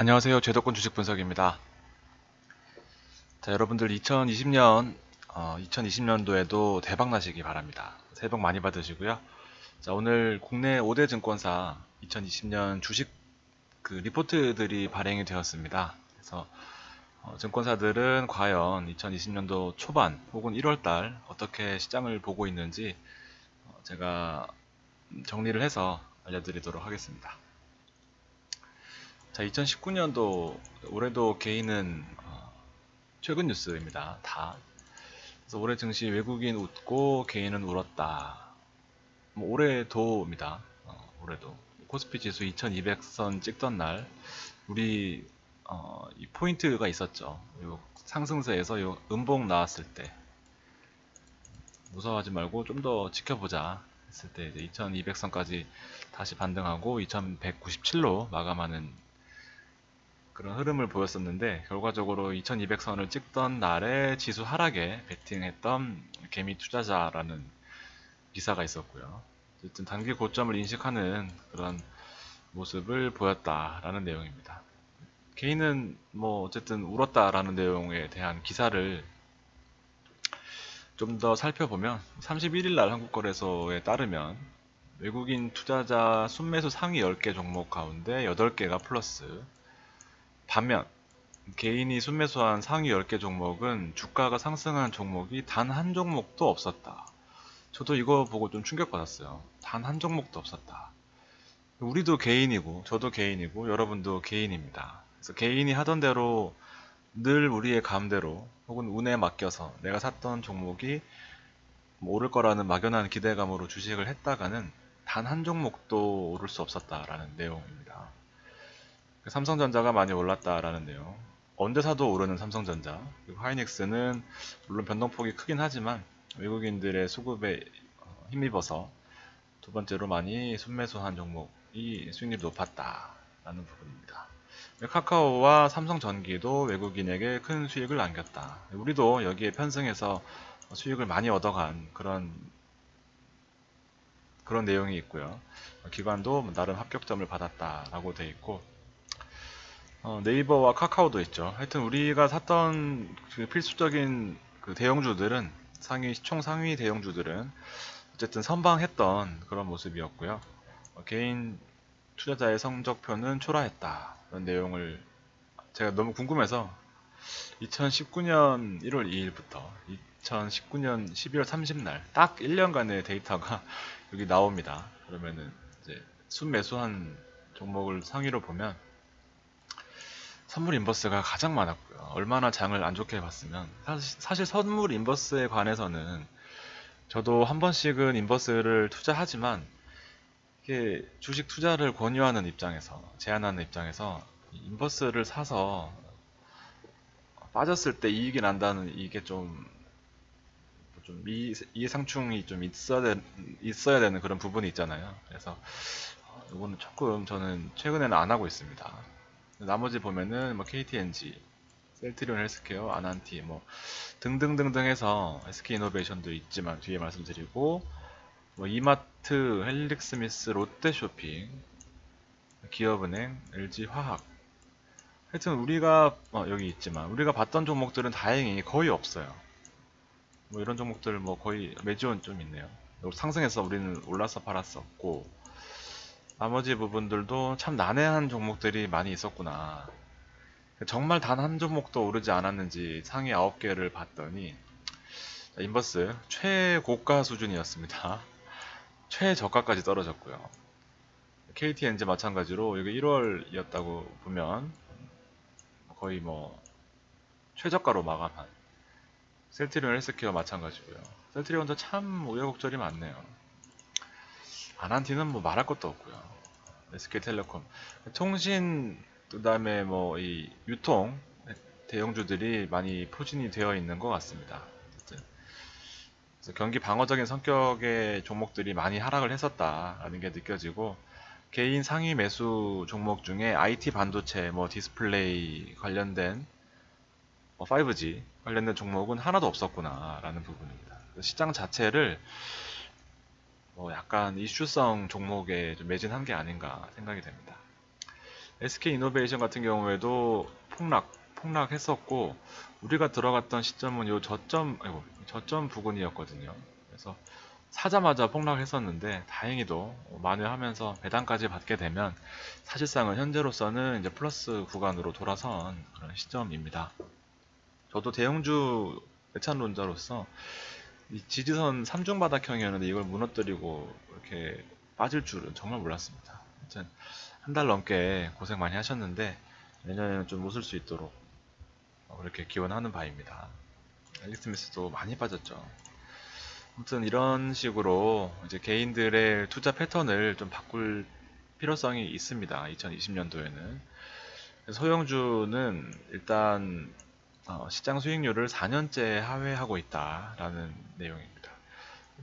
안녕하세요. 제도권 주식 분석입니다. 자, 여러분들 2020년도에도 대박 나시기 바랍니다. 새해 복 많이 받으시고요. 자, 오늘 국내 5대 증권사 2020년 주식 리포트들이 발행이 되었습니다. 그래서 증권사들은 과연 2020년도 초반 혹은 1월 달 어떻게 시장을 보고 있는지 제가 정리를 해서 알려드리도록 하겠습니다. 자, 2019년도 올해도 개인은 최근 뉴스입니다. 그래서 올해 증시 외국인 웃고 개인은 울었다. 뭐 올해도입니다. 올해도 코스피 지수 2200선 찍던 날 우리 이 포인트가 있었죠. 요 상승세에서 요 음봉 나왔을 때 무서워하지 말고 좀 더 지켜보자 했을 때 이제 2200선까지 다시 반등하고 2197로 마감하는 그런 흐름을 보였었는데 결과적으로 2200선을 찍던 날에 지수 하락에 베팅했던 개미 투자자라는 기사가 있었고요. 어쨌든 단기 고점을 인식하는 그런 모습을 보였다라는 내용입니다. 개인은 뭐 어쨌든 울었다라는 내용에 대한 기사를 좀 더 살펴보면 31일 날 한국거래소에 따르면 외국인 투자자 순매수 상위 10개 종목 가운데 8개가 플러스, 반면 개인이 순매수한 상위 10개 종목은 주가가 상승한 종목이 단 한 종목도 없었다. 저도 이거 보고 좀 충격받았어요. 단 한 종목도 없었다. 우리도 개인이고, 저도 개인이고, 여러분도 개인입니다. 그래서 개인이 하던 대로 늘 우리의 감대로 혹은 운에 맡겨서 내가 샀던 종목이 뭐 오를 거라는 막연한 기대감으로 주식을 했다가는 단 한 종목도 오를 수 없었다라는 내용입니다. 삼성전자가 많이 올랐다라는 내용. 언제 사도 오르는 삼성전자. 그리고 하이닉스는 물론 변동폭이 크긴 하지만 외국인들의 수급에 힘입어서 두 번째로 많이 순매수한 종목이 수익률이 높았다라는 부분입니다. 카카오와 삼성전기도 외국인에게 큰 수익을 남겼다. 우리도 여기에 편승해서 수익을 많이 얻어간 그런 내용이 있고요. 기관도 나름 합격점을 받았다라고 돼 있고 네이버와 카카오도 있죠. 하여튼 우리가 샀던 그 필수적인 그 대형주들은 총 상위 대형주들은 어쨌든 선방했던 그런 모습이었고요. 개인 투자자의 성적표는 초라했다. 이런 내용을 제가 너무 궁금해서 2019년 1월 2일부터 2019년 12월 30날 딱 1년간의 데이터가 여기 나옵니다. 그러면은 이제 순매수한 종목을 상위로 보면 선물 인버스가 가장 많았고요. 얼마나 장을 안 좋게 봤으면 사실 선물 인버스에 관해서는 저도 한 번씩은 인버스를 투자하지만 이게 주식 투자를 권유하는 입장에서 제안하는 입장에서 인버스를 사서 빠졌을 때 이익이 난다는 이게 좀 이해상충이 좀 있어야 되는 그런 부분이 있잖아요. 그래서 이거는 조금 저는 최근에는 안 하고 있습니다. 나머지 보면은 뭐 KTNG, 셀트리온 헬스케어, 아난티 뭐 등등등등 해서 SK이노베이션도 있지만 뒤에 말씀드리고 뭐 이마트, 헬릭스미스, 롯데쇼핑, 기업은행, LG화학 하여튼 우리가 여기 있지만 우리가 봤던 종목들은 다행히 거의 없어요. 뭐 이런 종목들 뭐 거의 매지원 좀 있네요. 상승해서 우리는 올라서 팔았었고 나머지 부분들도 참 난해한 종목들이 많이 있었구나. 정말 단 한 종목도 오르지 않았는지 상위 9개를 봤더니 인버스 최고가 수준이었습니다. 최저가까지 떨어졌고요. KTNG 마찬가지로 이게 1월이었다고 보면 거의 뭐 최저가로 마감한 셀트리온 헬스케어 마찬가지고요. 셀트리온도 참 우여곡절이 많네요. 아난티는 뭐 말할 것도 없고요. SK텔레콤 통신 그다음에 뭐 이 유통 대형주들이 많이 포진이 되어 있는 것 같습니다. 그래서 경기 방어적인 성격의 종목들이 많이 하락을 했었다라는 게 느껴지고 개인 상위 매수 종목 중에 IT 반도체, 뭐 디스플레이 관련된 5G 관련된 종목은 하나도 없었구나라는 부분입니다. 시장 자체를 뭐 약간 이슈성 종목에 좀 매진한 게 아닌가 생각이 됩니다. SK이노베이션 같은 경우에도 폭락했었고, 우리가 들어갔던 시점은 요 저점 부근이었거든요. 그래서 사자마자 폭락했었는데 다행히도 만회하면서 배당까지 받게 되면 사실상은 현재로서는 이제 플러스 구간으로 돌아선 그런 시점입니다. 저도 대형주 외찬론자로서 이 지지선 3중 바닥형이었는데 이걸 무너뜨리고 이렇게 빠질 줄은 정말 몰랐습니다. 하여튼 한 달 넘게 고생 많이 하셨는데 내년에는 좀 웃을 수 있도록 그렇게 기원하는 바입니다. 앨리스 미스도 많이 빠졌죠. 아무튼 이런 식으로 이제 개인들의 투자 패턴을 좀 바꿀 필요성이 있습니다. 2020년도에는. 소형주는 일단 시장 수익률을 4년째 하회하고 있다라는 내용입니다.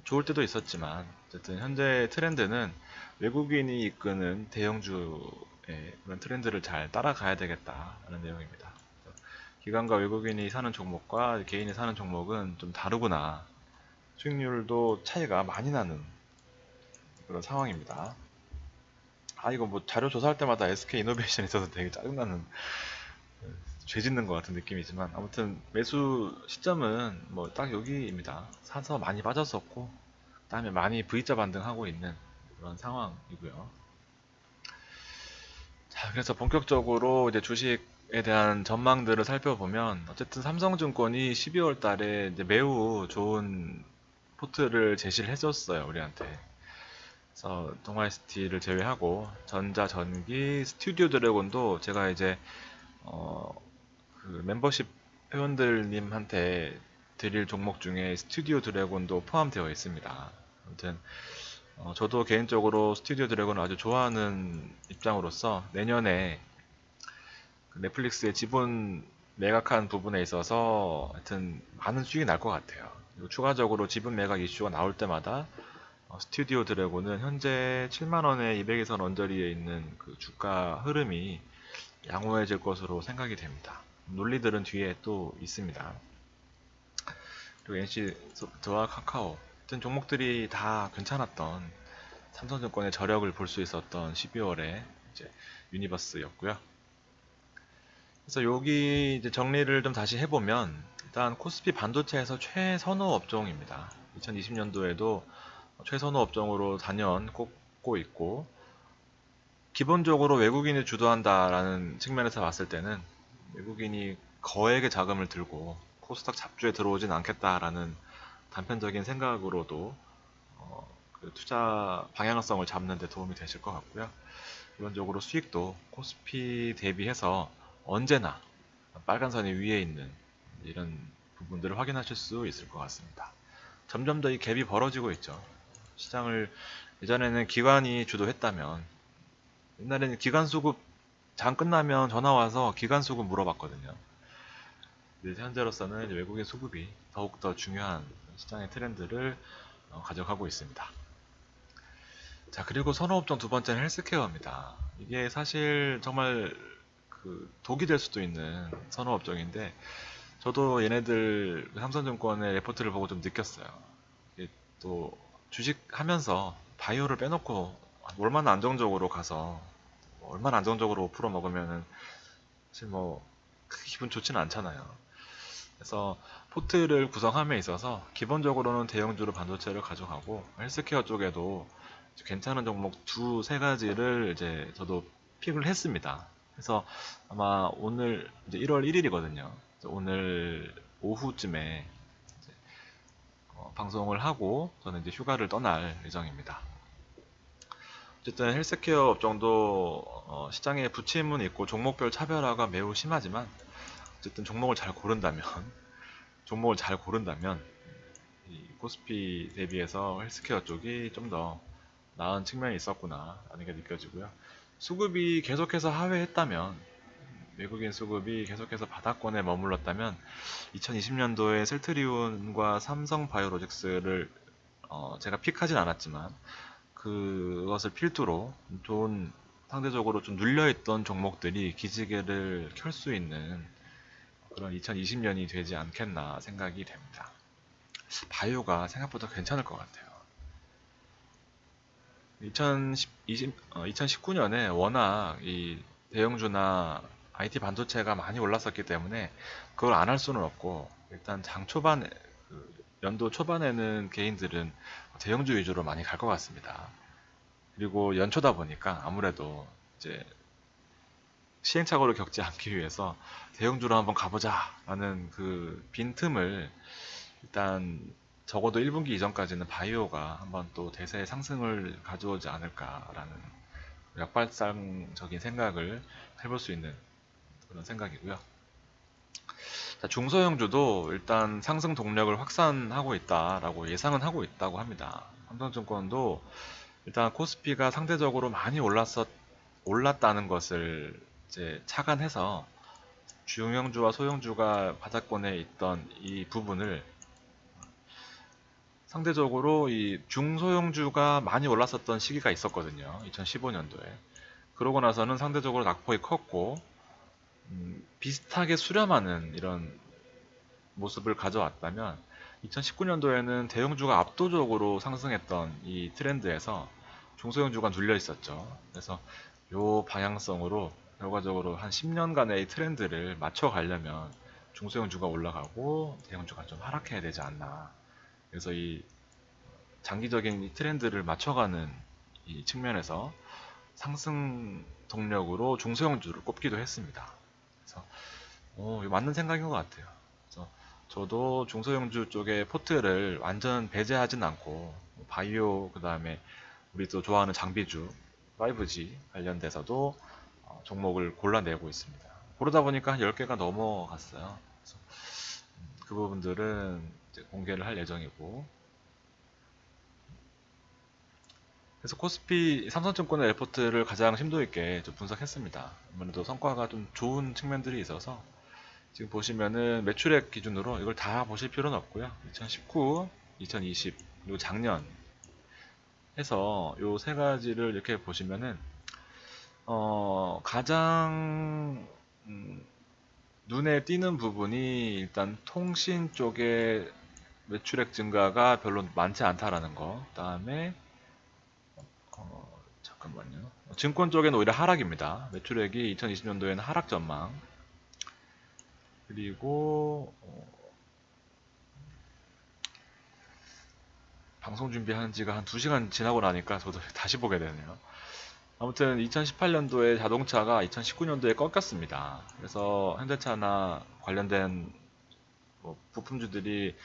좋을 때도 있었지만 어쨌든 현재 트렌드는 외국인이 이끄는 대형주의 그런 트렌드를 잘 따라가야 되겠다라는 내용입니다. 기관과 외국인이 사는 종목과 개인이 사는 종목은 좀 다르구나. 수익률도 차이가 많이 나는 그런 상황입니다. 이거 뭐 자료 조사할 때마다 SK 이노베이션에 있어서 되게 짜증나는 죄 짓는 것 같은 느낌이지만 아무튼 매수 시점은 뭐 딱 여기입니다. 사서 많이 빠졌었고 그다음에 많이 V자 반등하고 있는 그런 상황이고요. 자, 그래서 본격적으로 이제 주식에 대한 전망들을 살펴보면 어쨌든 삼성증권이 12월 달에 이제 매우 좋은 포트를 제시를 해줬어요, 우리한테. 그래서 동아이스티를 제외하고 전자, 전기, 스튜디오 드래곤도 제가 이제 어, 그 멤버십 회원들님한테 드릴 종목 중에 스튜디오 드래곤도 포함되어 있습니다. 아무튼 저도 개인적으로 스튜디오 드래곤을 아주 좋아하는 입장으로서 내년에 그 넷플릭스의 지분 매각한 부분에 있어서 하여튼 많은 수익이 날 것 같아요. 그리고 추가적으로 지분 매각 이슈가 나올 때마다 스튜디오 드래곤은 현재 7만원에 200일선 언저리에 있는 그 주가 흐름이 양호해질 것으로 생각이 됩니다. 논리들은 뒤에 또 있습니다. 그리고 NC소프트와 카카오 같은 종목들이 다 괜찮았던 삼성증권의 저력을 볼 수 있었던 12월에 이제 유니버스였고요. 그래서 여기 이제 정리를 좀 다시 해보면 일단 코스피 반도체에서 최선호 업종입니다. 2020년도에도 최선호 업종으로 단연 꼽고 있고 기본적으로 외국인이 주도한다라는 측면에서 봤을 때는 외국인이 거액의 자금을 들고 코스닥 잡주에 들어오진 않겠다라는 단편적인 생각으로도 그 투자 방향성을 잡는 데 도움이 되실 것 같고요. 기본적으로 수익도 코스피 대비해서 언제나 빨간선이 위에 있는 이런 부분들을 확인하실 수 있을 것 같습니다. 점점 더 이 갭이 벌어지고 있죠. 시장을 예전에는 기관이 주도했다면 옛날에는 기관 수급 장 끝나면 전화 와서 기관 수급 물어봤거든요. 근데 현재로서는 외국인 수급이 더욱더 중요한 시장의 트렌드를 가져가고 있습니다. 자, 그리고 선호업종 두 번째는 헬스케어입니다. 이게 사실 정말 그 독이 될 수도 있는 선호업종인데 저도 얘네들 삼성증권의 레포트를 보고 좀 느꼈어요. 이게 또 주식하면서 바이오를 빼놓고 얼마나 안정적으로 가서 얼마나 안정적으로 5% 먹으면은 사실 뭐 크게 기분 좋지는 않잖아요. 그래서 포트를 구성함에 있어서 기본적으로는 대형주로 반도체를 가져가고 헬스케어 쪽에도 괜찮은 종목 두세 가지를 이제 저도 픽을 했습니다. 그래서 아마 오늘 이제 1월 1일이거든요. 오늘 오후쯤에 이제 방송을 하고 저는 이제 휴가를 떠날 예정입니다. 어쨌든 헬스케어 업종도 시장에 부침은 있고 종목별 차별화가 매우 심하지만 어쨌든 종목을 잘 고른다면 이 코스피 대비해서 헬스케어 쪽이 좀 더 나은 측면이 있었구나 라는 게 느껴지고요. 수급이 계속해서 하회했다면 외국인 수급이 계속해서 바닥권에 머물렀다면 2020년도에 셀트리온과 삼성바이오로직스를 제가 픽하진 않았지만 그것을 필두로 좋은 상대적으로 좀 눌려있던 종목들이 기지개를 켤 수 있는 그런 2020년이 되지 않겠나 생각이 됩니다. 바이오가 생각보다 괜찮을 것 같아요. 2019년에 워낙 이 대형주나 IT 반도체가 많이 올랐었기 때문에 그걸 안 할 수는 없고, 일단 장 초반에, 연도 초반에는 개인들은 대형주 위주로 많이 갈 것 같습니다. 그리고 연초다 보니까 아무래도 이제 시행착오를 겪지 않기 위해서 대형주로 한번 가보자 라는 그 빈틈을, 일단 적어도 1분기 이전까지는 바이오가 한번 또 대세의 상승을 가져오지 않을까라는 약발상적인 생각을 해볼 수 있는 그런 생각이고요. 자, 중소형주도 일단 상승 동력을 확산하고 있다라고 예상은 하고 있다고 합니다. 삼성증권도 일단 코스피가 상대적으로 많이 올랐다는 것을 이제 착안해서 중형주와 소형주가 바닥권에 있던 이 부분을, 상대적으로 이 중소형주가 많이 올랐었던 시기가 있었거든요. 2015년도에. 그러고 나서는 상대적으로 낙폭이 컸고, 비슷하게 수렴하는 이런 모습을 가져왔다면, 2019년도에는 대형주가 압도적으로 상승했던 이 트렌드에서 중소형주가 눌려 있었죠. 그래서 이 방향성으로 결과적으로 한 10년간의 이 트렌드를 맞춰가려면 중소형주가 올라가고 대형주가 좀 하락해야 되지 않나. 그래서 이 장기적인 이 트렌드를 맞춰가는 이 측면에서 상승 동력으로 중소형주를 꼽기도 했습니다. 그래서 이거 맞는 생각인 것 같아요. 그래서 저도 중소형주 쪽에 포트를 완전 배제하진 않고, 바이오, 그 다음에 우리 또 좋아하는 장비주 5G 관련돼서도 종목을 골라내고 있습니다. 그러다 보니까 한 10개가 넘어갔어요. 그래서 그 부분들은 이제 공개를 할 예정이고, 그래서 코스피 삼성증권의 레포트를 가장 심도 있게 좀 분석했습니다. 아무래도 성과가 좀 좋은 측면들이 있어서 지금 보시면은 매출액 기준으로 이걸 다 보실 필요는 없고요. 2019, 2020, 그리고 작년 해서 요 세 가지를 이렇게 보시면은 가장 눈에 띄는 부분이 일단 통신 쪽의 매출액 증가가 별로 많지 않다라는 거. 그다음에 잠깐만요. 증권 쪽에는 오히려 하락입니다. 매출액이 2020년도에는 하락 전망. 그리고 방송 준비하는 지가 한 2시간 지나고 나니까 저도 다시 보게 되네요. 아무튼 2018년도에 자동차가 2019년도에 꺾였습니다. 그래서 현대차나 관련된 부품주들이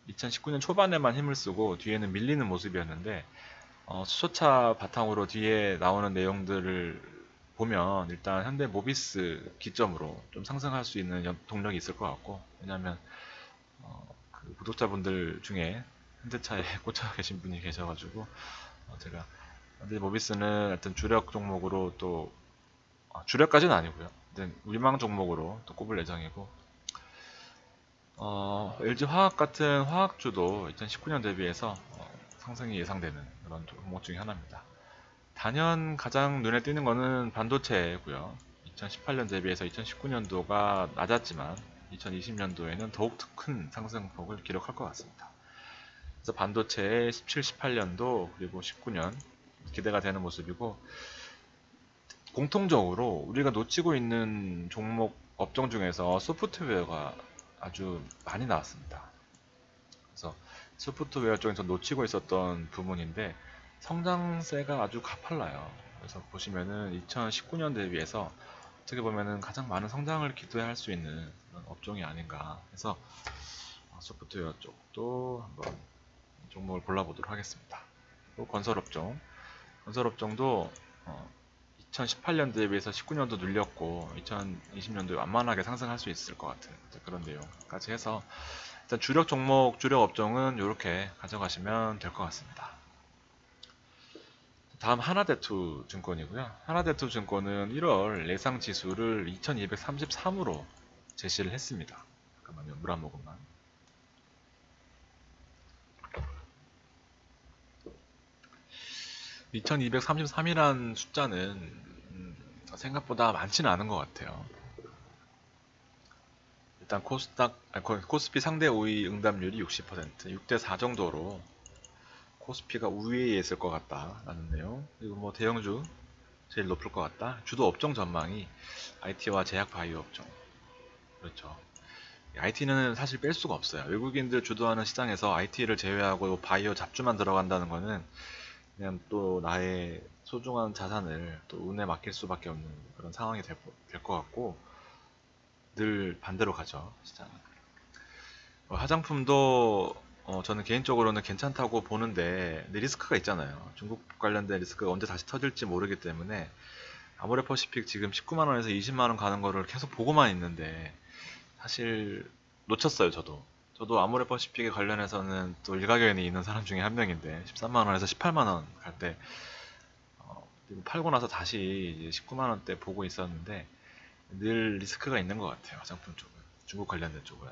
2019년 초반에만 힘을 쓰고 뒤에는 밀리는 모습이었는데, 수소차 바탕으로 뒤에 나오는 내용들을 보면 일단 현대 모비스 기점으로 좀 상승할 수 있는 동력이 있을 것 같고, 왜냐하면 그 구독자분들 중에 현대차에 꽂혀 계신 분이 계셔가지고, 제가 현대 모비스는 하여튼 주력 종목으로 또, 주력까지는 아니고요. 위망 종목으로 또 꼽을 예정이고, LG 화학 같은 화학주도 2019년 대비해서 상승이 예상되는 그런 종목 중에 하나입니다. 단연 가장 눈에 띄는 거는 반도체고요. 2018년 대비해서 2019년도가 낮았지만 2020년도에는 더욱 큰 상승폭을 기록할 것 같습니다. 그래서 반도체의 17, 18년도 그리고 19년 기대가 되는 모습이고, 공통적으로 우리가 놓치고 있는 종목 업종 중에서 소프트웨어가 아주 많이 나왔습니다. 그래서 소프트웨어 쪽에서 놓치고 있었던 부분인데 성장세가 아주 가팔라요. 그래서 보시면은 2019년 대비해서 어떻게 보면은 가장 많은 성장을 기대할 수 있는 그런 업종이 아닌가 해서 소프트웨어 쪽도 한번 종목을 골라보도록 하겠습니다. 또 건설업종, 건설업종도 2018년도에 비해서 19년도 눌렸고 2020년도에 완만하게 상승할 수 있을 것 같은 그런 내용까지 해서, 일단 주력 종목, 주력 업종은 이렇게 가져가시면 될 것 같습니다. 다음 하나대투 증권이고요. 하나대투 증권은 1월 예상 지수를 2233으로 제시를 했습니다. 잠깐만요. 물 한 모금만. (2233이란) 숫자는 생각보다 많지는 않은 것 같아요. 일단 코스피 상대 우위 응답률이 60%, 6대4 정도로 코스피가 우위에 있을 것 같다라는 내용. 그리고 뭐 대형주 제일 높을 것 같다. 주도 업종 전망이 IT와 제약 바이오 업종. 그렇죠. IT는 사실 뺄 수가 없어요. 외국인들 주도하는 시장에서 IT를 제외하고 바이오 잡주만 들어간다는 거는 그냥 또 나의 소중한 자산을 또 운에 맡길 수밖에 없는 그런 상황이 될 것 같고, 늘 반대로 가죠, 시장은. 화장품도 저는 개인적으로는 괜찮다고 보는데, 근데 리스크가 있잖아요. 중국 관련된 리스크가 언제 다시 터질지 모르기 때문에 아모레퍼시픽 지금 19만 원에서 20만 원 가는 거를 계속 보고만 있는데, 사실 놓쳤어요, 저도. 저도 아모레퍼시픽에 관련해서는 또 일가견이 있는 사람 중에 한 명인데, 13만 원에서 18만 원 갈 때 팔고 나서 다시 이제 19만 원대 보고 있었는데, 늘 리스크가 있는 것 같아요, 화장품 쪽은. 중국 관련된 쪽은.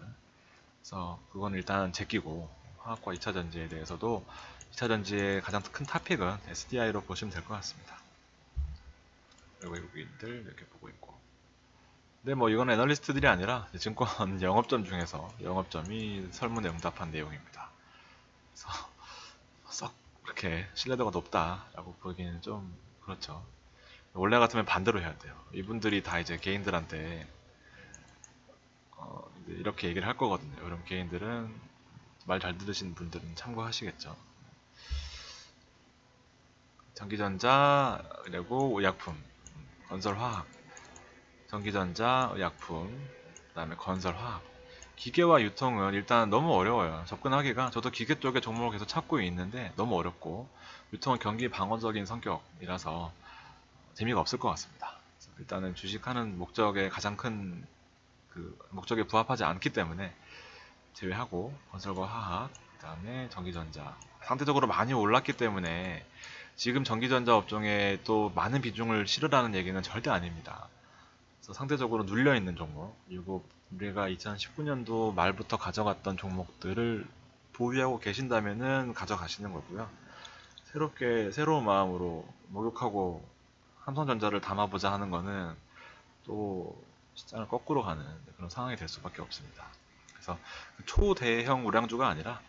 그래서 그건 일단 제끼고, 화학과 2차 전지에 대해서도 2차 전지의 가장 큰 탑픽은 SDI로 보시면 될 것 같습니다. 외국인들 이렇게 보고 있고. 근데 뭐 이건 애널리스트들이 아니라 증권 영업점 중에서 영업점이 설문에 응답한 내용입니다. 그래서 썩 그렇게 신뢰도가 높다라고 보기에는 좀 그렇죠. 원래 같으면 반대로 해야 돼요. 이분들이 다 이제 개인들한테 이제 이렇게 얘기를 할 거거든요. 그럼 개인들은 말 잘 들으신 분들은 참고하시겠죠. 전기전자, 그리고 의약품, 건설화학, 전기전자, 의약품, 그 다음에 건설화학. 기계와 유통은 일단 너무 어려워요. 접근하기가. 저도 기계 쪽의 종목을 계속 찾고 있는데 너무 어렵고, 유통은 경기 방어적인 성격이라서 재미가 없을 것 같습니다. 일단은 주식하는 목적의 가장 큰 그 목적에 부합하지 않기 때문에 제외하고, 건설과 화학, 그 다음에 전기전자. 상대적으로 많이 올랐기 때문에 지금 전기전자 업종에 또 많은 비중을 실으라는 얘기는 절대 아닙니다. 그래서 상대적으로 눌려있는 종목, 그리고 우리가 2019년도 말부터 가져갔던 종목들을 보유하고 계신다면은 가져가시는 거고요. 새로운 마음으로 목욕하고 삼성전자를 담아보자 하는 거는 또 시장을 거꾸로 가는 그런 상황이 될 수밖에 없습니다. 그래서 초대형 우량주가 아니라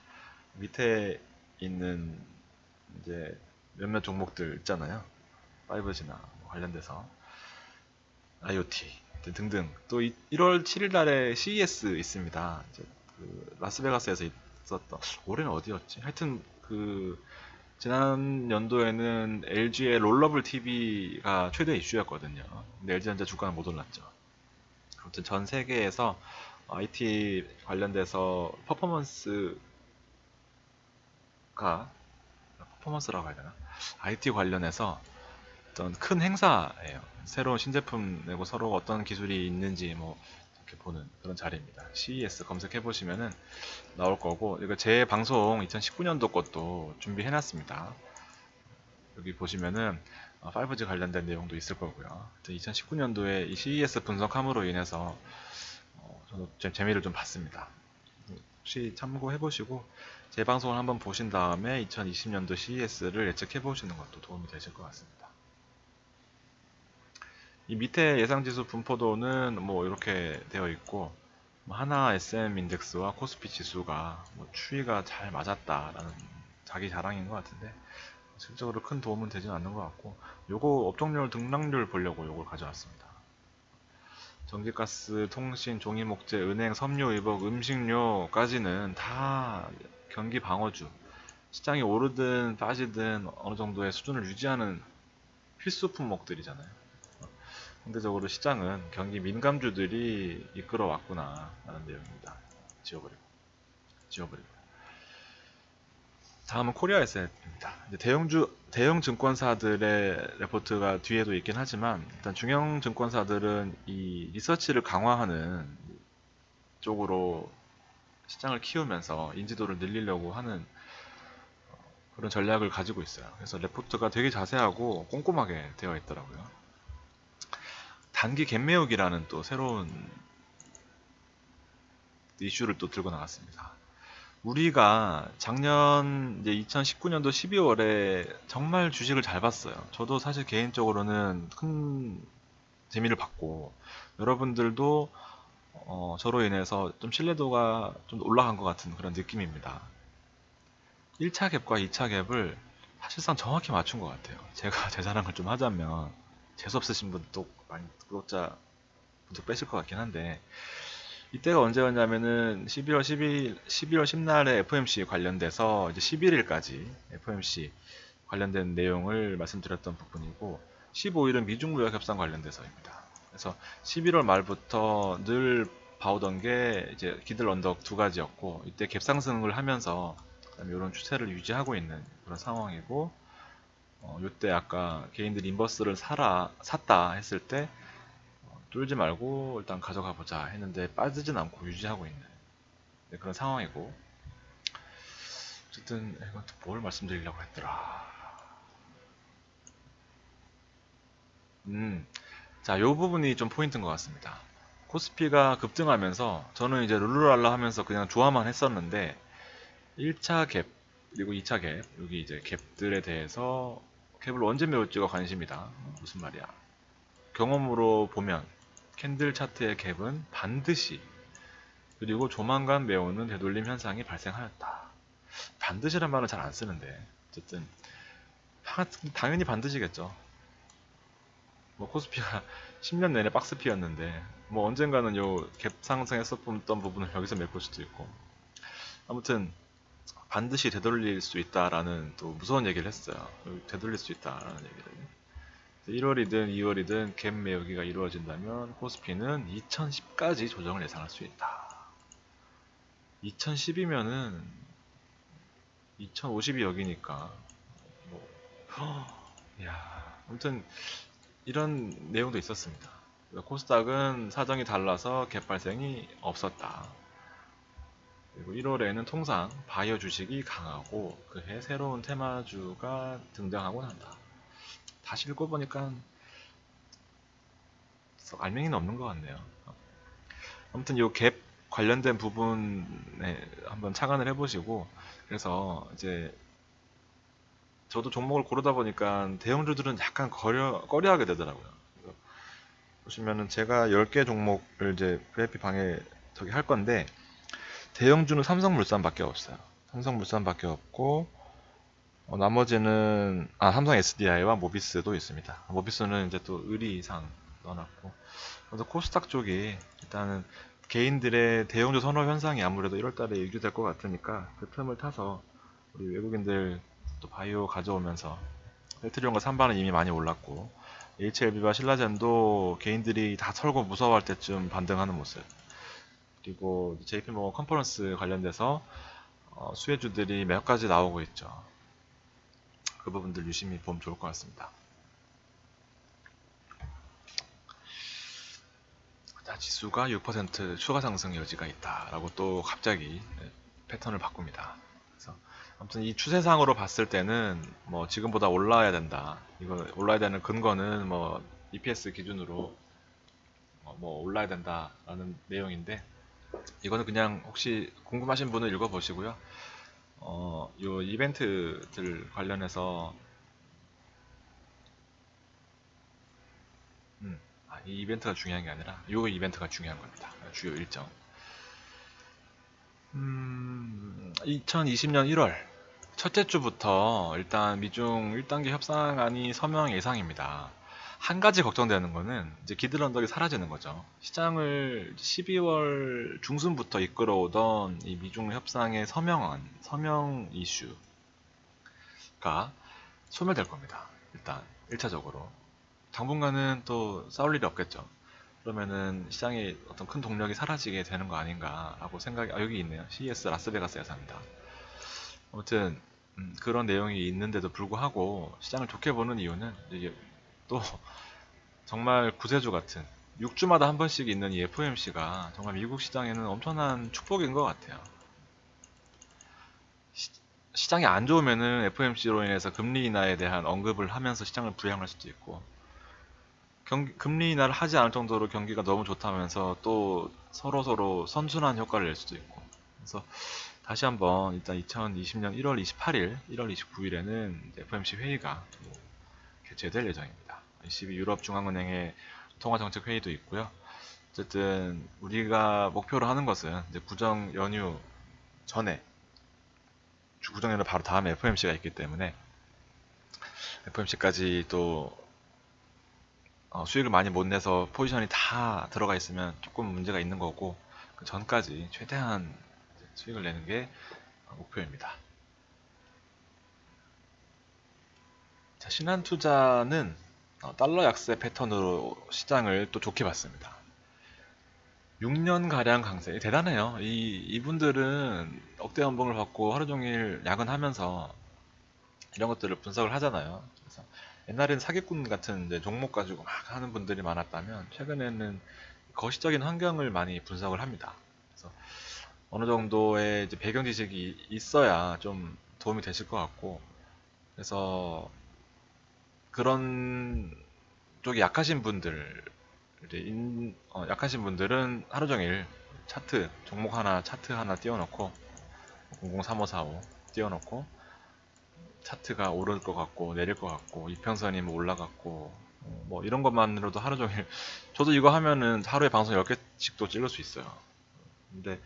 밑에 있는 이제 몇몇 종목들 있잖아요. 5G나 관련돼서 IoT 등등. 또 1월 7일 날에 CES 있습니다. 이제 그 라스베가스에서 있었던, 올해는 어디였지? 하여튼 그 지난 연도에는 LG의 롤러블 TV가 최대 이슈였거든요. 근데 LG전자 주가는 못 올랐죠. 아무튼 전 세계에서 IT 관련돼서 퍼포먼스라고 해야 되나? IT 관련해서 어떤 큰 행사예요. 새로운 신제품 내고 서로 어떤 기술이 있는지 뭐 이렇게 보는 그런 자리입니다. CES 검색해 보시면은 나올 거고, 이거 제 방송 2019년도 것도 준비해 놨습니다. 여기 보시면은 5G 관련된 내용도 있을 거고요. 2019년도에 이 CES 분석함으로 인해서 저도 재미를 좀 봤습니다. 혹시 참고해 보시고 제 방송을 한번 보신 다음에 2020년도 CES를 예측해 보시는 것도 도움이 되실 것 같습니다. 이 밑에 예상지수 분포도는 뭐 이렇게 되어 있고, 뭐 하나 SM 인덱스와 코스피 지수가 뭐 추이가 잘 맞았다라는 자기 자랑인 것 같은데, 실질적으로 큰 도움은 되진 않는 것 같고, 요거 업종별 등락률 보려고 요걸 가져왔습니다. 전기가스, 통신, 종이목재, 은행, 섬유, 의복, 음식료까지는 다 경기 방어주, 시장이 오르든 빠지든 어느 정도의 수준을 유지하는 필수 품목들이잖아요. 상대적으로 시장은 경기 민감주들이 이끌어 왔구나 라는 내용입니다. 지워버리고. 다음은 코리아에셋입니다. 대형 증권사들의 레포트가 뒤에도 있긴 하지만, 일단 중형 증권사들은 이 리서치를 강화하는 쪽으로 시장을 키우면서 인지도를 늘리려고 하는 그런 전략을 가지고 있어요. 그래서 레포트가 되게 자세하고 꼼꼼하게 되어 있더라고요. 단기 갭매우기라는 또 새로운 이슈를 또 들고 나왔습니다. 우리가 작년 이제 2019년도 12월에 정말 주식을 잘 봤어요. 저도 사실 개인적으로는 큰 재미를 봤고, 여러분들도 저로 인해서 좀 신뢰도가 좀 올라간 것 같은 그런 느낌입니다. 1차 갭과 2차 갭을 사실상 정확히 맞춘 것 같아요. 제가 제 자랑을 좀 하자면 재수 없으신 분도 많이 구독자 분들 빼실 것 같긴 한데, 이때가 언제였냐면은 11월 12일, 11월 10날에 FOMC 관련돼서 이제 11일까지 FOMC 관련된 내용을 말씀드렸던 부분이고, 15일은 미중 무역 협상 관련돼서입니다. 그래서 11월 말부터 늘 봐오던 게 이제 기들 언덕 두 가지였고, 이때 갭상승을 하면서 그다음에 이런 추세를 유지하고 있는 그런 상황이고, 이때 아까 개인들이 인버스를 샀다 했을 때 뚫지 말고 일단 가져가 보자 했는데 빠지진 않고 유지하고 있는, 네, 그런 상황이고, 어쨌든 이건 또 뭘 말씀드리려고 했더라. 자, 요 부분이 좀 포인트인 것 같습니다. 코스피가 급등하면서 저는 이제 룰루랄라 하면서 그냥 좋아만 했었는데, 1차 갭 그리고 2차 갭, 여기 이제 갭들에 대해서 갭을 언제 메울지가 관심이다. 무슨 말이야? 경험으로 보면 캔들 차트의 갭은 반드시, 그리고 조만간 메우는 되돌림 현상이 발생하였다. 반드시란 말은 잘 안 쓰는데 어쨌든 당연히 반드시겠죠. 뭐 코스피가 10년 내내 박스피였는데 뭐 언젠가는 요 갭 상승했었던 부분을 여기서 메꿀 수도 있고, 아무튼 반드시 되돌릴 수 있다라는 또 무서운 얘기를 했어요. 되돌릴 수 있다라는 얘기를. 1월이든 2월이든 갭 메우기가 이루어진다면 코스피는 2010까지 조정을 예상할 수 있다. 2010이면은 2050이 여기니까 뭐, 야, 아무튼 이런 내용도 있었습니다. 코스닥은 사정이 달라서 갭 발생이 없었다. 그리고 1월에는 통상 바이오 주식이 강하고 그해 새로운 테마주가 등장하곤 한다. 다시 읽어보니까 알맹이는 없는 것 같네요. 아무튼 이 갭 관련된 부분에 한번 착안을 해보시고, 그래서 이제 저도 종목을 고르다 보니까 대형주들은 약간 꺼려하게 되더라고요. 보시면은 제가 10개 종목을 이제 VIP 방에 저기 할 건데, 대형주는 삼성물산밖에 없어요. 삼성물산밖에 없고, 나머지는 삼성 SDI와 모비스도 있습니다. 모비스는 이제 또 의리상 넣어놨고, 그래서 코스닥 쪽이 일단은 개인들의 대형주 선호 현상이 아무래도 1월달에 유지될 것 같으니까 그 틈을 타서 우리 외국인들 또 바이오 가져오면서, 헬트리온과 삼바는 이미 많이 올랐고, HLB와 신라젠도 개인들이 다 털고 무서워할 때쯤 반등하는 모습, 그리고 JP모건 컨퍼런스 관련돼서 수혜주들이 몇 가지 나오고 있죠. 그 부분들 유심히 보면 좋을 것 같습니다. 자, 지수가 6% 추가 상승 여지가 있다라고 또 갑자기 패턴을 바꿉니다. 그래서 아무튼 이 추세상으로 봤을 때는 뭐 지금보다 올라야 된다. 이거 올라야 되는 근거는 뭐 EPS 기준으로 뭐 올라야 된다라는 내용인데, 이거는 그냥 혹시 궁금하신 분은 읽어보시고요. 요 이벤트들 관련해서 이 이벤트가 중요한 게 아니라 요 이벤트가 중요한 겁니다. 주요 일정. 2020년 1월 첫째 주부터 일단 미중 1단계 협상안이 서명 예상입니다. 한 가지 걱정되는 거는 이제 기들 언덕이 사라지는 거죠. 시장을 12월 중순부터 이끌어오던 이 미중 협상의 서명안, 서명 이슈가 소멸될 겁니다. 일단 1차적으로. 당분간은 또 싸울 일이 없겠죠. 그러면은 시장의 어떤 큰 동력이 사라지게 되는 거 아닌가라고 생각이, 여기 있네요. CES 라스베가스에서 합니다. 아무튼 그런 내용이 있는데도 불구하고 시장을 좋게 보는 이유는 이게 또 정말 구세주 같은 6주마다 한 번씩 있는 이 FOMC가 정말 미국 시장에는 엄청난 축복인 것 같아요. 시장이 안 좋으면은 FOMC로 인해서 금리 인하에 대한 언급을 하면서 시장을 부양할 수도 있고, 금리 인하를 하지 않을 정도로 경기가 너무 좋다면서 또 서로 선순환 효과를 낼 수도 있고. 그래서 다시 한번 일단 2020년 1월 28일, 1월 29일에는 FOMC 회의가 개최될 예정입니다. ECB 유럽 중앙은행의 통화정책 회의도 있고요. 어쨌든 우리가 목표로 하는 것은 이제 구정 연휴 전에, 구정 연휴 바로 다음에 FOMC가 있기 때문에 FOMC까지 또 수익을 많이 못 내서 포지션이 다 들어가 있으면 조금 문제가 있는 거고, 그 전까지 최대한 수익을 내는 게 목표입니다. 자, 신한투자는 달러 약세 패턴으로 시장을 또 좋게 봤습니다. 6년가량 강세. 대단해요. 이분들은 억대 연봉을 받고 하루 종일 야근하면서 이런 것들을 분석을 하잖아요. 그래서 옛날엔 사기꾼 같은 이제 종목 가지고 막 하는 분들이 많았다면 최근에는 거시적인 환경을 많이 분석을 합니다. 그래서 어느 정도의 이제 배경 지식이 있어야 좀 도움이 되실 것 같고, 그래서 그런 쪽이 약하신 분들, 이제 약하신 분들은 하루 종일 차트, 종목 하나, 차트 하나 띄워놓고 003545 띄워놓고 차트가 오를 것 같고 내릴 것 같고 이평선이 뭐 올라갔고 뭐 이런 것만으로도 하루 종일 저도 이거 하면은 하루에 방송 10개씩도 찍을 수 있어요. 근데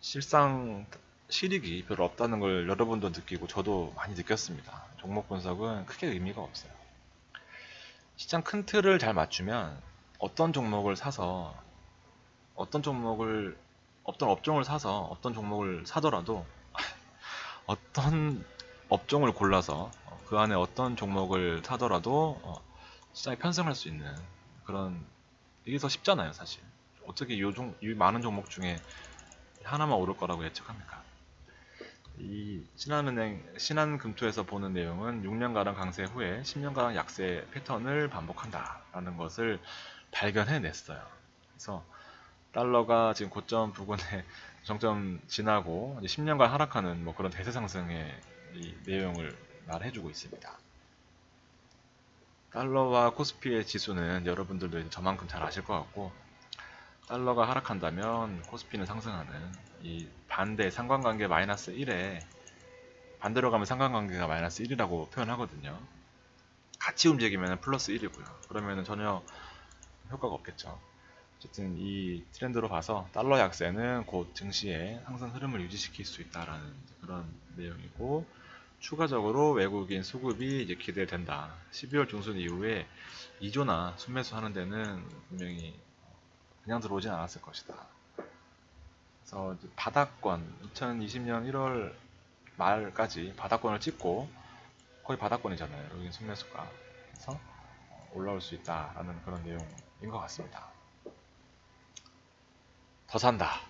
실상 실익이 별로 없다는 걸 여러분도 느끼고 저도 많이 느꼈습니다. 종목 분석은 크게 의미가 없어요. 시장 큰 틀을 잘 맞추면 어떤 종목을 사서 어떤 종목을 어떤 업종을 사서 어떤 종목을 사더라도 어떤 업종을 골라서 그 안에 어떤 종목을 사더라도 시장에 편승할 수 있는 그런, 이게 더 쉽잖아요 사실. 어떻게 이 많은 종목 중에 하나만 오를 거라고 예측합니까? 이 신한금투에서 보는 내용은 6년가량 강세 후에 10년가량 약세 패턴을 반복한다라는 것을 발견해냈어요. 그래서 달러가 지금 고점 부근에 정점 지나고 이제 10년간 하락하는 뭐 그런 대세 상승의 이 내용을 말해주고 있습니다. 달러와 코스피의 지수는 여러분들도 이제 저만큼 잘 아실 것 같고, 달러가 하락한다면 코스피는 상승하는 이 반대 상관관계 마이너스 1에 반대로 가면 상관관계가 마이너스 1이라고 표현하거든요. 같이 움직이면 플러스 1이고요. 그러면 전혀 효과가 없겠죠. 어쨌든 이 트렌드로 봐서 달러 약세는 곧 증시의 상승 흐름을 유지시킬 수 있다라는 그런 내용이고, 추가적으로 외국인 수급이 이제 기대된다. 12월 중순 이후에 2조나 순매수 하는 데는 분명히 그냥 들어오진 않았을 것이다. 그래서 바닥권 2020년 1월 말까지 바닥권을 찍고 거의 바닥권이잖아요. 외국인 순매수가. 그래서 올라올 수 있다라는 그런 내용인 것 같습니다. 더 산다.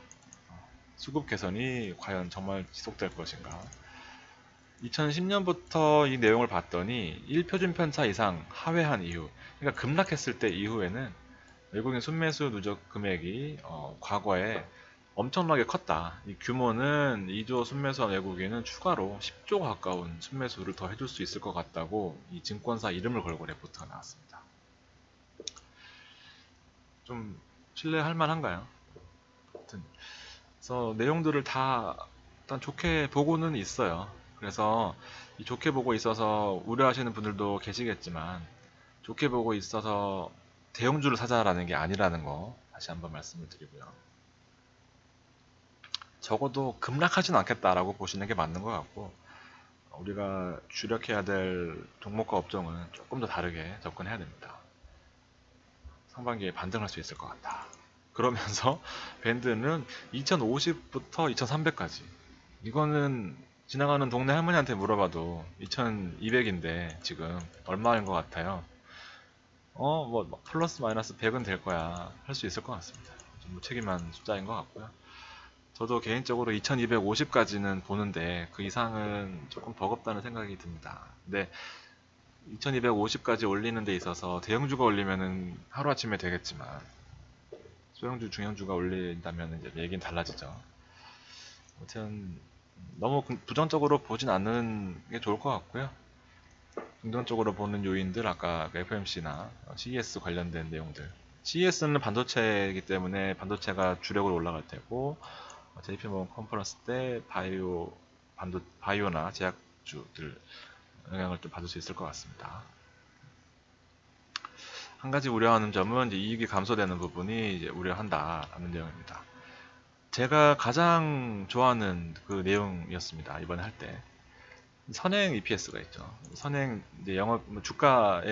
수급 개선이 과연 정말 지속될 것인가? 2010년부터 이 내용을 봤더니 1표준 편차 이상 하회한 이후, 그러니까 급락했을 때 이후에는 외국인 순매수 누적 금액이 과거에 엄청나게 컸다. 이 규모는 2조 순매수한 외국인은 추가로 10조 가까운 순매수를 더 해줄 수 있을 것 같다고 이 증권사 이름을 걸고 레포트가 나왔습니다. 좀 신뢰할 만한가요? 아무튼 그래서 내용들을 다 일단 좋게 보고는 있어요. 그래서 이 좋게 보고 있어서 우려하시는 분들도 계시겠지만, 좋게 보고 있어서 대형주를 사자라는 게 아니라는 거 다시 한번 말씀을 드리고요. 적어도 급락하진 않겠다라고 보시는 게 맞는 것 같고, 우리가 주력해야 될 종목과 업종은 조금 더 다르게 접근해야 됩니다. 상반기에 반등할 수 있을 것 같다. 그러면서 밴드는 2050부터 2300까지. 이거는 지나가는 동네 할머니한테 물어봐도 2200인데 지금 얼마인 것 같아요? 뭐 플러스 마이너스 100은 될 거야. 할 수 있을 것 같습니다. 좀 무책임한 숫자인 것 같고요. 저도 개인적으로 2250까지는 보는데 그 이상은 조금 버겁다는 생각이 듭니다. 근데 2250까지 올리는 데 있어서 대형주가 올리면은 하루아침에 되겠지만 소형주, 중형주가 올린다면 이제 얘기는 달라지죠. 아무튼 너무 부정적으로 보진 않는 게 좋을 것 같고요. 긍정적으로 보는 요인들, 아까 FMC나 CES 관련된 내용들. CES는 반도체이기 때문에 반도체가 주력으로 올라갈 테고, JP모건 컨퍼런스 때 바이오나 제약주들 영향을 좀 받을 수 있을 것 같습니다. 한 가지 우려하는 점은 이제 이익이 감소되는 부분이 이제 우려한다라는 내용입니다. 제가 가장 좋아하는 그 내용이었습니다. 이번에 할 때. 선행 EPS가 있죠. 선행 이제 영업 주가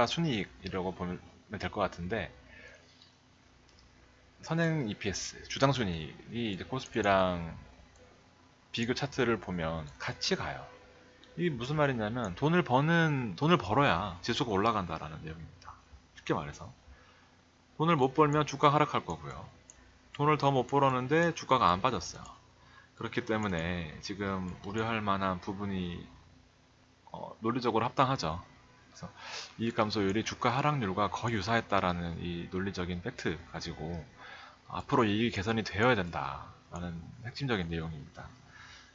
순이익이라고 될 것 같은데, 선행 EPS, 주당순이익이 이제 코스피랑 비교 차트를 보면 같이 가요. 이게 무슨 말이냐면 돈을 벌어야 지수가 올라간다라는 내용입니다. 쉽게 말해서 돈을 못 벌면 주가 하락할 거고요. 돈을 더 못 벌었는데 주가가 안 빠졌어요. 그렇기 때문에 지금 우려할 만한 부분이 논리적으로 합당하죠. 그래서 이익 감소율이 주가 하락률과 거의 유사했다라는 이 논리적인 팩트 가지고 앞으로 이익이 개선이 되어야 된다라는 핵심적인 내용입니다.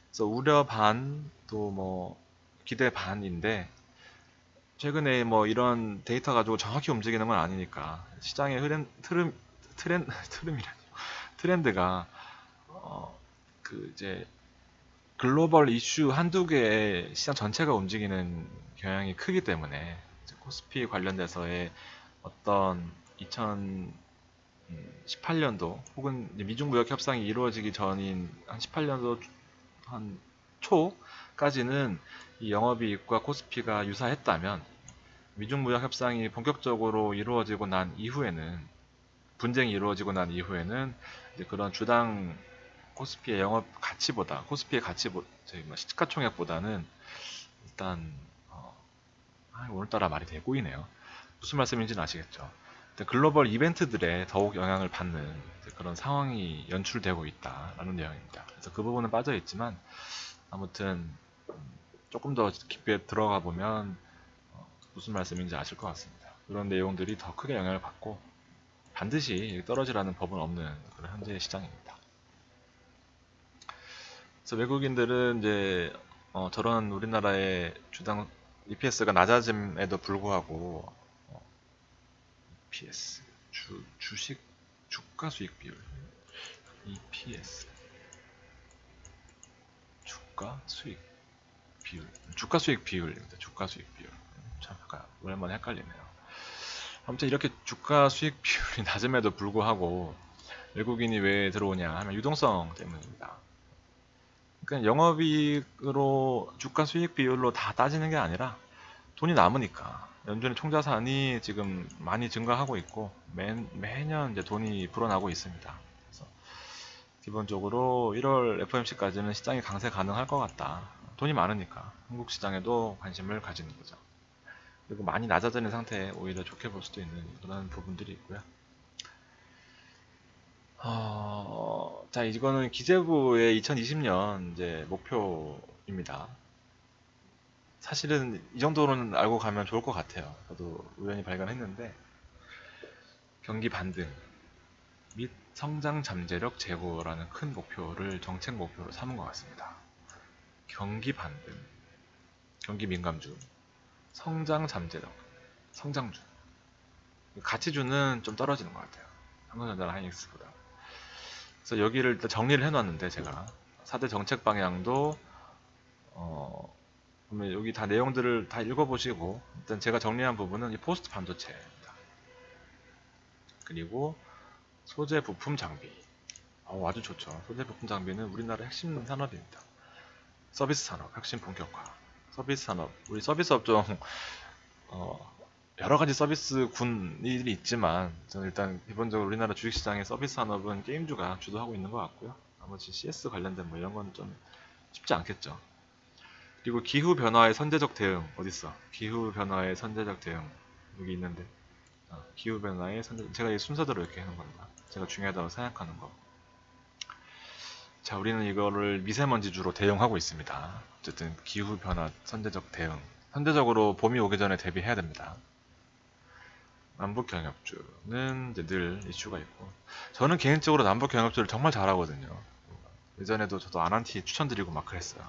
그래서 우려 반, 또 뭐 기대 반인데, 최근에 뭐 이런 데이터 가지고 정확히 움직이는 건 아니니까 시장의 트름이라니 트렌드가 이제 글로벌 이슈 한두 개의 시장 전체가 움직이는 경향이 크기 때문에 코스피 관련돼서의 어떤 2018년도 혹은 미중 무역 협상이 이루어지기 전인 한 18년도 한 초까지는 이 영업이익과 코스피가 유사했다면, 미중 무역 협상이 본격적으로 이루어지고 난 이후에는, 분쟁이 이루어지고 난 이후에는 이제 그런 주당 코스피의 영업 가치보다, 코스피의 저희 뭐 시가총액보다는 일단 오늘따라 말이 되게 꼬이네요. 무슨 말씀인지는 아시겠죠? 글로벌 이벤트들에 더욱 영향을 받는 그런 상황이 연출되고 있다라는 내용입니다. 그래서 그 부분은 빠져 있지만, 아무튼 조금 더 깊게 들어가 보면 무슨 말씀인지 아실 것 같습니다. 그런 내용들이 더 크게 영향을 받고 반드시 떨어지라는 법은 없는 그런 현재의 시장입니다. 그래서 외국인들은 이제 저런 우리나라의 주당 EPS가 낮아짐에도 불구하고 EPS 주식 주가 수익 비율 EPS 주가 수익 비율입니다. 주가 수익 비율. 참 약간 오랜만에 헷갈리네요. 아무튼 이렇게 주가 수익 비율이 낮음에도 불구하고 외국인이 왜 들어오냐 하면 유동성 때문입니다. 그러니까 영업이익으로 주가 수익 비율로 다 따지는 게 아니라 돈이 남으니까, 연준의 총자산이 지금 많이 증가하고 있고 매년 이제 돈이 불어나고 있습니다. 그래서 기본적으로 1월 FOMC까지는 시장이 강세 가능할 것 같다. 돈이 많으니까 한국 시장에도 관심을 가지는 거죠. 그리고 많이 낮아지는 상태에 오히려 좋게 볼 수도 있는 그런 부분들이 있고요. 자, 이거는 기재부의 2020년 이제 목표입니다. 사실은 이 정도는 알고 가면 좋을 것 같아요. 저도 우연히 발견했는데, 경기 반등 및 성장 잠재력 제고라는 큰 목표를 정책 목표로 삼은 것 같습니다. 경기 반등, 경기 민감주, 성장 잠재력, 성장주. 가치주는 좀 떨어지는 것 같아요. 삼성전자나 하이닉스보다. 그래서 여기를 일단 정리를 해놨는데, 제가 4대 정책 방향도 그러면 여기 다 내용들을 다 읽어보시고, 일단 제가 정리한 부분은 이 포스트 반도체입니다. 그리고 소재 부품 장비. 아주 좋죠. 소재 부품 장비는 우리나라 핵심 산업입니다. 서비스 산업, 핵심 본격화. 서비스 산업, 우리 서비스 업종 여러 가지 서비스 군일이 있지만, 저는 일단 기본적으로 우리나라 주식시장의 서비스 산업은 게임주가 주도하고 있는 것 같고요. 나머지 CS 관련된 뭐 이런 건 좀 쉽지 않겠죠. 그리고 기후 변화의 선제적 대응 어딨어? 기후 변화의 선제적 대응 여기 있는데, 기후 변화의 제가 이 순서대로 이렇게 하는 겁니다. 제가 중요하다고 생각하는 거. 자, 우리는 이거를 미세먼지주로 대응하고 있습니다. 어쨌든 기후 변화 선제적 대응. 선제적으로 봄이 오기 전에 대비해야 됩니다. 남북 경협주는 이제 늘 이슈가 있고, 저는 개인적으로 남북 경협주를 정말 잘하거든요. 예전에도 저도 아난티 추천드리고 막 그랬어요.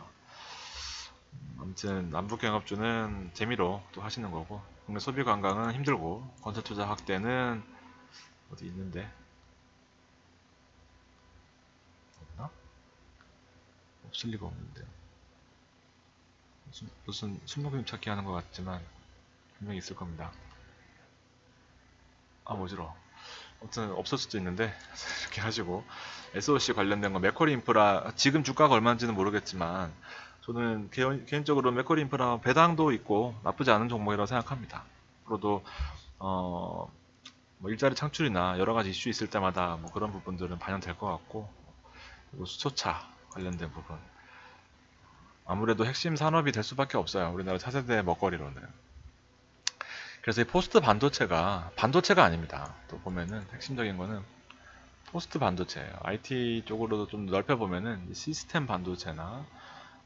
아무튼 남북 경협주는 재미로 또 하시는 거고, 국내 소비 관광은 힘들고, 건설 투자 확대는 어디 있는데 없나? 없을 리가 없는데, 무슨 순목임 찾기 하는 것 같지만 분명히 있을 겁니다. 어지러워. 아무튼 없을 수도 있는데 이렇게 하시고, SOC 관련된 거 맥쿼리 인프라 지금 주가가 얼마인지는 모르겠지만, 저는 개인적으로 맥쿼리 인프라 배당도 있고 나쁘지 않은 종목이라고 생각합니다. 앞으로도 뭐 일자리 창출이나 여러 가지 이슈 있을 때마다 뭐 그런 부분들은 반영될 것 같고, 그리고 수소차 관련된 부분 아무래도 핵심 산업이 될 수밖에 없어요. 우리나라 차세대 먹거리로는. 그래서 이 포스트 반도체가 아닙니다. 또 보면은 핵심적인 거는 포스트 반도체예요. IT 쪽으로도 좀 넓혀 보면은 시스템 반도체나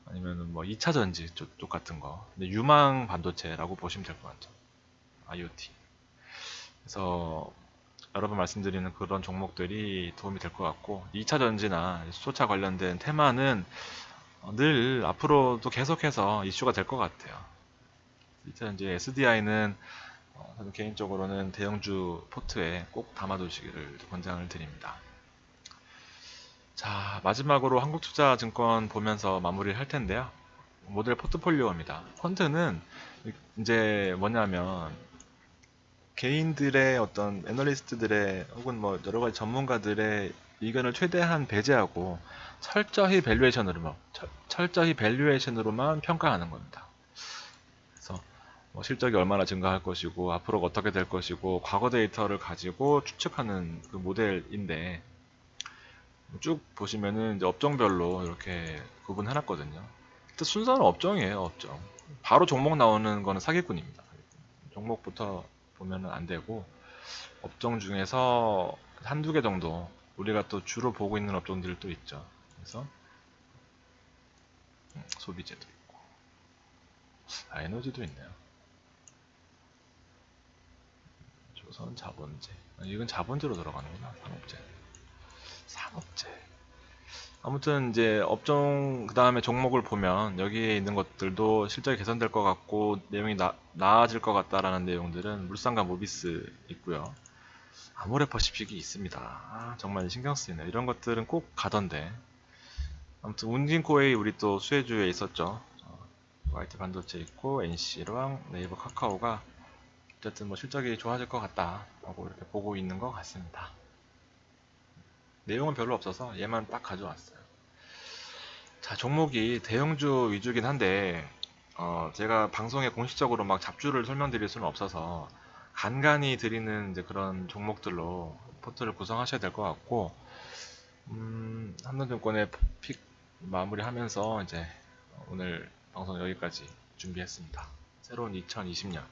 아니면은 뭐 2차 전지 쪽 같은 거, 근데 유망 반도체라고 보시면 될 것 같죠. IoT. 그래서 여러 번 말씀드리는 그런 종목들이 도움이 될 것 같고, 2차 전지나 수소차 관련된 테마는 늘 앞으로도 계속해서 이슈가 될 것 같아요. 2차 전지 SDI는 저는 개인적으로는 대형주 포트에 꼭 담아두시기를 권장을 드립니다. 자, 마지막으로 한국투자증권 보면서 마무리를 할 텐데요. 모델 포트폴리오입니다. 펀드는 이제 뭐냐면 개인들의 어떤 애널리스트들의 혹은 뭐 여러 가지 전문가들의 의견을 최대한 배제하고 철저히 밸류에이션으로만 평가하는 겁니다. 그래서 뭐 실적이 얼마나 증가할 것이고 앞으로 어떻게 될 것이고 과거 데이터를 가지고 추측하는 그 모델인데, 쭉 보시면은 이제 업종별로 이렇게 구분해놨거든요. 일단 순서는 업종이에요, 업종. 바로 종목 나오는 거는 사기꾼입니다. 종목부터 보면은 안 되고, 업종 중에서 한두 개 정도 우리가 또 주로 보고 있는 업종들도 있죠. 그래서 소비재도 있고, 에너지도 있네요. 조선 자본재. 이건 자본재로 들어가는구나. 산업재. 아무튼 이제 업종 그 다음에 종목을 보면 여기에 있는 것들도 실적이 개선될 것 같고 내용이 나아질 것 같다라는 내용들은 물산과 모비스 있고요. 아모레퍼시픽이 있습니다. 정말 신경 쓰이네. 이런 것들은 꼭 가던데. 아무튼 운진코웨이 우리 또 수혜주에 있었죠. YT 반도체 있고 NC랑 네이버 카카오가 어쨌든 뭐 실적이 좋아질 것 같다라고 이렇게 보고 있는 것 같습니다. 내용은 별로 없어서 얘만 딱 가져왔어요. 자, 종목이 대형주 위주긴 한데, 제가 방송에 공식적으로 막 잡주를 설명드릴 수는 없어서, 간간히 드리는 이제 그런 종목들로 포트를 구성하셔야 될 것 같고, 한전증권의 픽 마무리하면서 이제 오늘 방송 여기까지 준비했습니다. 새로운 2020년,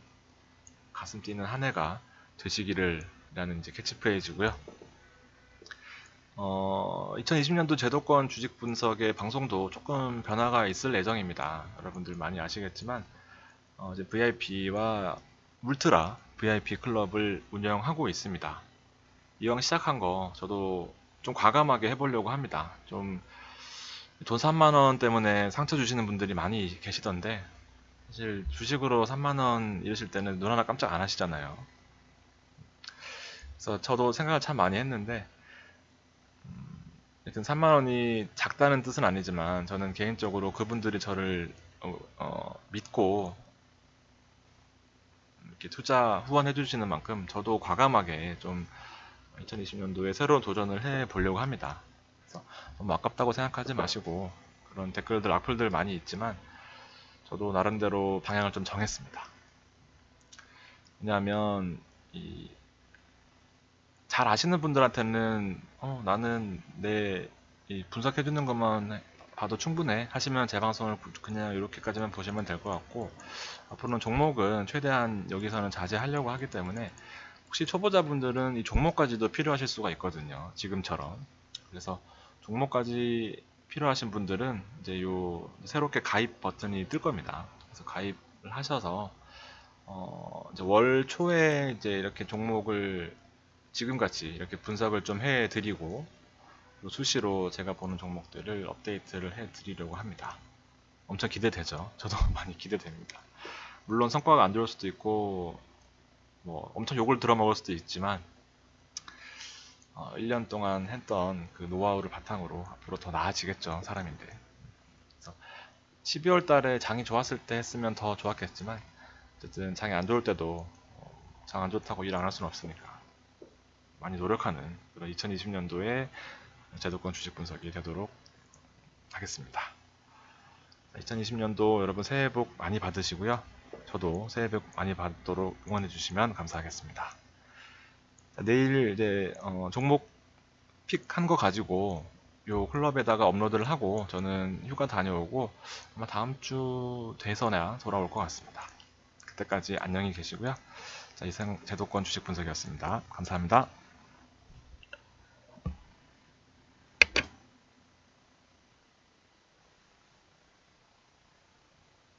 가슴 뛰는 한 해가 되시기를 라는 이제 캐치프레이즈고요. 2020년도 제도권 주식 분석의 방송도 조금 변화가 있을 예정입니다. 여러분들 많이 아시겠지만, 이제 VIP와 울트라 VIP 클럽을 운영하고 있습니다. 이왕 시작한 거 저도 좀 과감하게 해보려고 합니다. 좀 돈 3만원 때문에 상처 주시는 분들이 많이 계시던데, 사실 주식으로 3만원 잃으실 때는 눈 하나 깜짝 안 하시잖아요. 그래서 저도 생각을 참 많이 했는데, 하여튼 3만 원이 작다는 뜻은 아니지만 저는 개인적으로 그분들이 저를 믿고 이렇게 투자 후원해 주시는 만큼 저도 과감하게 좀 2020년도에 새로운 도전을 해 보려고 합니다. 그래서 너무 아깝다고 생각하지 마시고, 그런 댓글들 악플들 많이 있지만 저도 나름대로 방향을 좀 정했습니다. 왜냐하면 잘 아시는 분들한테는 나는 내 분석해 주는 것만 봐도 충분해 하시면 제 방송을 그냥 이렇게까지만 보시면 될 것 같고, 앞으로는 종목은 최대한 여기서는 자제하려고 하기 때문에 혹시 초보자분들은 이 종목까지도 필요하실 수가 있거든요, 지금처럼. 그래서 종목까지 필요하신 분들은 이제 요 새롭게 가입 버튼이 뜰 겁니다. 그래서 가입을 하셔서 이제 월 초에 이제 이렇게 종목을 지금같이 이렇게 분석을 좀 해드리고 수시로 제가 보는 종목들을 업데이트를 해드리려고 합니다. 엄청 기대되죠? 저도 많이 기대됩니다. 물론 성과가 안 좋을 수도 있고 뭐 엄청 욕을 들어먹을 수도 있지만 1년 동안 했던 그 노하우를 바탕으로 앞으로 더 나아지겠죠, 사람인데. 그래서 12월 달에 장이 좋았을 때 했으면 더 좋았겠지만 어쨌든 장이 안 좋을 때도 장 안 좋다고 일 안 할 수는 없으니까 많이 노력하는 그런 2020년도에 제도권 주식 분석이 되도록 하겠습니다. 2020년도 여러분 새해 복 많이 받으시고요. 저도 새해 복 많이 받도록 응원해 주시면 감사하겠습니다. 내일 이제 종목 픽한 거 가지고 요 클럽에다가 업로드를 하고 저는 휴가 다녀오고 아마 다음 주 돼서야 돌아올 것 같습니다. 그때까지 안녕히 계시고요. 자, 이상 제도권 주식 분석이었습니다. 감사합니다.